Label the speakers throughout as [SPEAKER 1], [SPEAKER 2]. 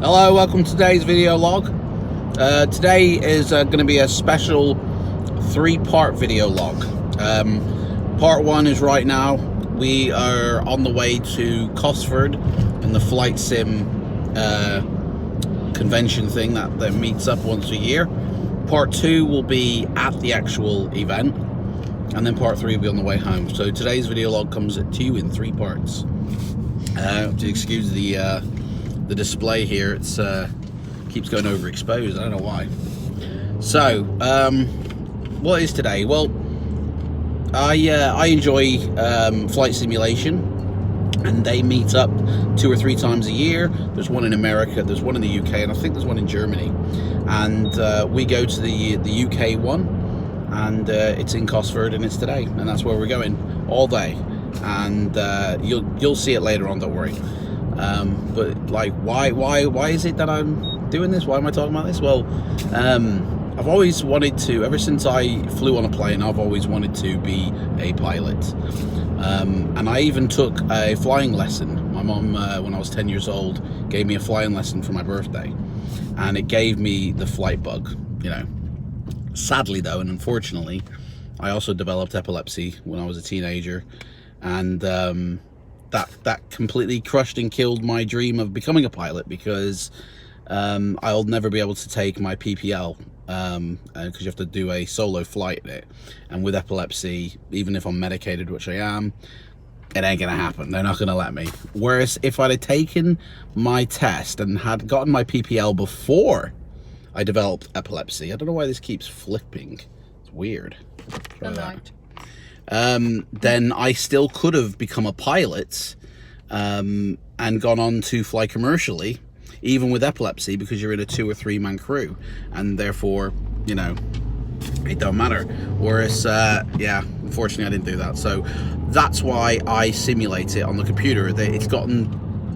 [SPEAKER 1] Hello, welcome to today's video log. Today is going to be a special 3-part video log. Part 1 is right now. We are on the way to Cosford in the Flight Sim convention thing that meets up once a year. Part 2 will be at the actual event, and then part 3 will be on the way home. So today's video log comes to you in 3 parts. To excuse the display here, it's keeps going overexposed. I don't know why. So what is today? Well, I enjoy flight simulation, and they meet up 2 or 3 times a year. There's one in America, there's one in the UK, and I think there's one in Germany. And we go to the UK one, and it's in Cosford, and it's today, and that's where we're going all day. And you'll see it later on, don't worry. But like, why is it that I'm doing this? Why am I talking about this? Well, I've always wanted to, ever since I flew on a plane, I've always wanted to be a pilot. And I even took a flying lesson. My mom, when I was 10 years old, gave me a flying lesson for my birthday, and it gave me the flight bug, you know. Sadly though, and unfortunately, I also developed epilepsy when I was a teenager, and that completely crushed and killed my dream of becoming a pilot, because I'll never be able to take my PPL, because you have to do a solo flight in it, and with epilepsy, even if I'm medicated, which I am, it ain't gonna happen. They're not gonna let me. Whereas if I'd have taken my test and had gotten my PPL before I developed epilepsy, I don't know why this keeps flipping, it's weird. Try that. Then I still could have become a pilot and gone on to fly commercially, even with epilepsy, because you're in a 2 or 3 man crew, and therefore, you know, it don't matter. Whereas yeah, unfortunately I didn't do that. So that's why I simulate it on the computer. It's gotten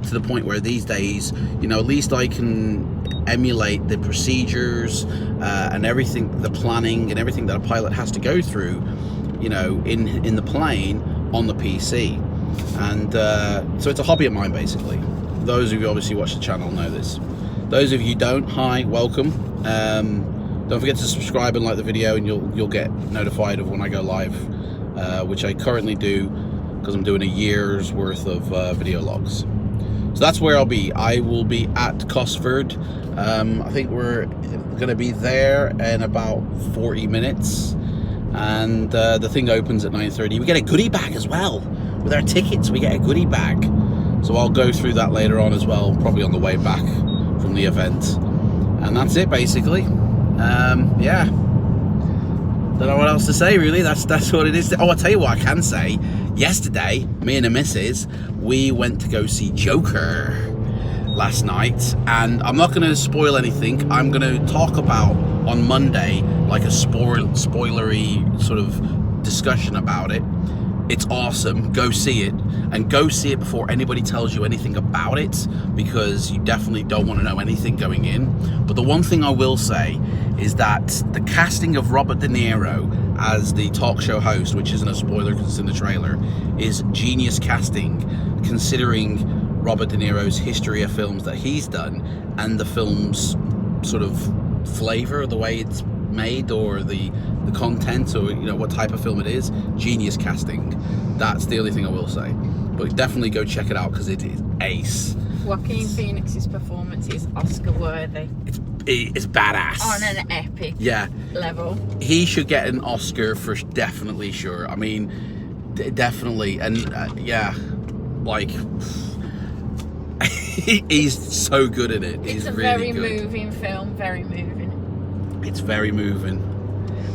[SPEAKER 1] to the point where these days, you know, at least I can emulate the procedures and everything, the planning and everything that a pilot has to go through, you know, in the plane on the PC. And so it's a hobby of mine, basically. Those of you obviously watch the channel know this. Those of you who don't, hi, welcome. Don't forget to subscribe and like the video, and you'll get notified of when I go live, which I currently do because I'm doing a year's worth of video logs. So that's where I'll be. I will be at Cosford. I think we're going to be there in about 40 minutes. And the thing opens at 9:30. We get a goodie bag as well. With our tickets, we get a goodie bag. So I'll go through that later on as well, probably on the way back from the event. And that's it, basically. Yeah. Don't know what else to say, really. That's what it is. Oh, I'll tell you what I can say. Yesterday, me and the missus, we went to go see Joker last night, and I'm not going to spoil anything. I'm going to talk about on Monday like a spoilery sort of discussion about it. It's awesome. Go see it, and go see it before anybody tells you anything about it, because you definitely don't want to know anything going in. But the one thing I will say is that the casting of Robert De Niro as the talk show host, which isn't a spoiler because it's in the trailer, is genius casting, considering Robert De Niro's history of films that he's done, and the film's sort of flavor, the way it's made, or the content, or you know what type of film it is. Genius casting. That's the only thing I will say. But definitely go check it out, because it is ace.
[SPEAKER 2] Joaquin Phoenix's performance is Oscar worthy.
[SPEAKER 1] It's badass
[SPEAKER 2] on an epic level. He
[SPEAKER 1] should get an Oscar for definitely sure. I mean, definitely. And yeah, like he's so good at it. He's really good.
[SPEAKER 2] Very moving film, very moving.
[SPEAKER 1] It's very moving,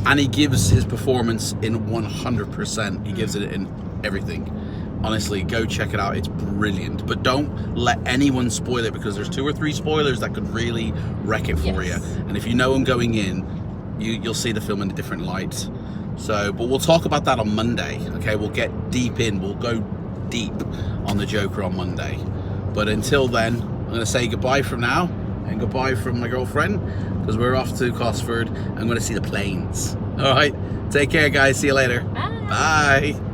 [SPEAKER 1] and he gives his performance in 100%. He gives it in everything. Honestly, go check it out. It's brilliant. But don't let anyone spoil it, because there's 2 or 3 spoilers that could really wreck it for you. And if you know them going in, you'll see the film in a different light. So, but we'll talk about that on Monday. Okay, we'll get deep in. We'll go deep on the Joker on Monday. But until then, I'm going to say goodbye from now, and goodbye from my girlfriend, because we're off to Cosford. I'm going to see the planes. All right, take care, guys. See you later.
[SPEAKER 2] Bye.
[SPEAKER 1] Bye.